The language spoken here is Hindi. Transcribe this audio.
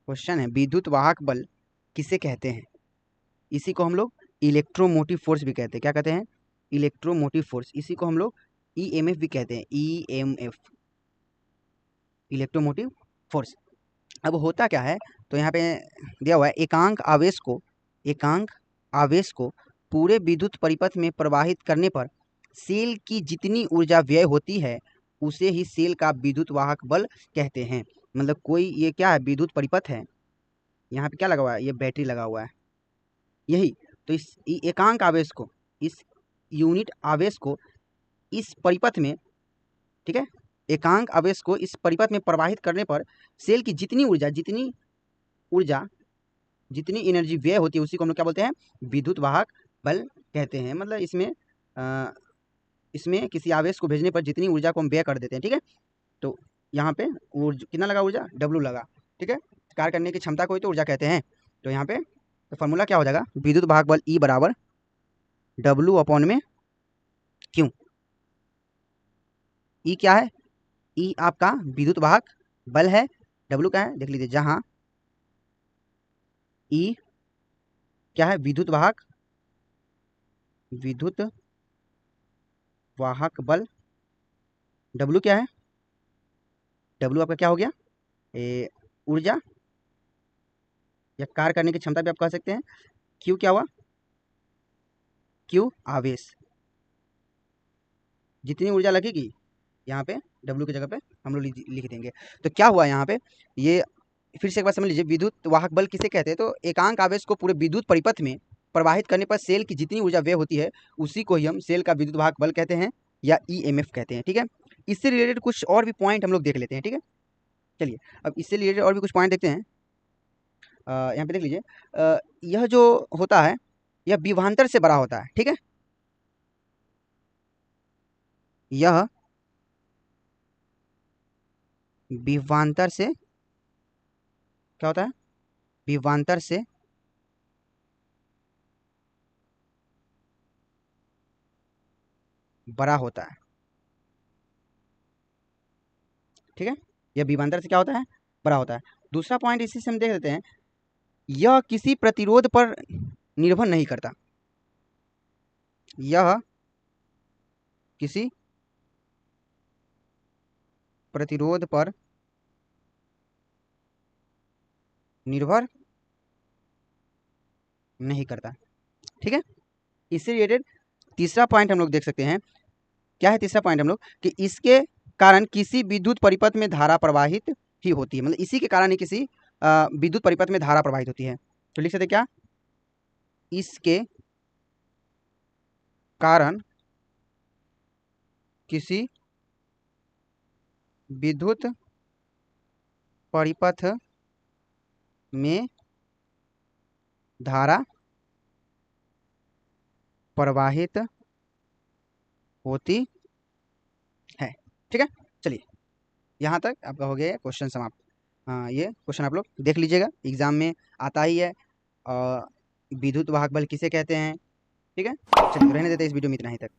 क्वेश्चन है विद्युत वाहक बल किसे कहते हैं? इसी को हम लोग इलेक्ट्रोमोटिव फोर्स भी कहते हैं। क्या कहते हैं? Electromotive force. इसी को हम लोग ईएमएफ भी कहते हैं। EMF, electromotive force. अब होता क्या है, तो यहाँ पे दिया हुआ है एकांक आवेश को पूरे विद्युत परिपथ में प्रवाहित करने पर सेल की जितनी ऊर्जा व्यय होती है उसे ही सेल का विद्युत वाहक बल कहते हैं। मतलब कोई ये क्या है, विद्युत परिपथ है, यहाँ पे क्या लगा हुआ है, ये बैटरी लगा हुआ है, यही तो इस एकांक आवेश को, इस यूनिट आवेश को इस परिपथ में, ठीक है, एकांक आवेश को इस परिपथ में प्रवाहित करने पर सेल की जितनी ऊर्जा जितनी एनर्जी व्यय होती है उसी को हम लोग क्या बोलते हैं, विद्युत वाहक बल कहते हैं। मतलब इसमें किसी आवेश को भेजने पर जितनी ऊर्जा को हम व्यय कर देते हैं, ठीक है। तो यहाँ पे कितना लगा, ऊर्जा W लगा, ठीक है। कार्य करने की क्षमता को ही तो ऊर्जा कहते हैं। तो यहाँ पे तो फॉर्मूला क्या हो जाएगा, विद्युत वाहक बल E बराबर W अपॉन में Q। E क्या है, E आपका विद्युत वाहक बल है, W क्या है देख लीजिए, जहां E क्या है, विद्युत वाहक बल, W क्या है, W आपका क्या हो गया, ऊर्जा या कार्य करने की क्षमता भी आप कह सकते हैं। Q क्या हुआ, Q आवेश, जितनी ऊर्जा लगेगी यहाँ पे W की जगह पे हम लोग लिख देंगे। तो क्या हुआ यहाँ पे, ये फिर से एक बार समझ लीजिए, विद्युत वाहक बल किसे कहते हैं, तो एकांक आवेश को पूरे विद्युत परिपथ में प्रवाहित करने पर सेल की जितनी ऊर्जा व्यय होती है उसी को ही हम सेल का विद्युत वाहक बल कहते हैं या ईएमएफ कहते हैं, ठीक है। इससे रिलेटेड कुछ और भी पॉइंट हम लोग देख लेते हैं, ठीक है। चलिए अब इससे रिलेटेड और भी कुछ पॉइंट देखते हैं। यहाँ पे देख लीजिए, यह जो होता है यह विभवांतर से बड़ा होता है, ठीक है। यह विभवांतर से क्या होता है, विभवांतर से बड़ा होता है, ठीक है। यह विभवांतर से क्या होता है, बड़ा होता है। दूसरा पॉइंट इसी से हम देख लेते हैं, यह किसी प्रतिरोध पर निर्भर नहीं करता, यह किसी प्रतिरोध पर निर्भर नहीं करता, ठीक है। इससे रिलेटेड तीसरा पॉइंट हम लोग देख सकते हैं। क्या है तीसरा पॉइंट हम लोग, कि इसके कारण किसी विद्युत परिपथ में धारा प्रवाहित ही होती है। मतलब इसी के कारण ही किसी विद्युत परिपथ में धारा प्रवाहित होती है। तो लिख सकते क्या, इसके कारण किसी विद्युत परिपथ में धारा प्रवाहित होती है, ठीक है। चलिए यहाँ तक आपका हो गया क्वेश्चन समाप्त। हाँ, ये क्वेश्चन आप लोग देख लीजिएगा, एग्जाम में आता ही है। विद्युत वाहक बल किसे कहते हैं, ठीक है। चलिए रहने देते हैं इस वीडियो में इतना ही तक।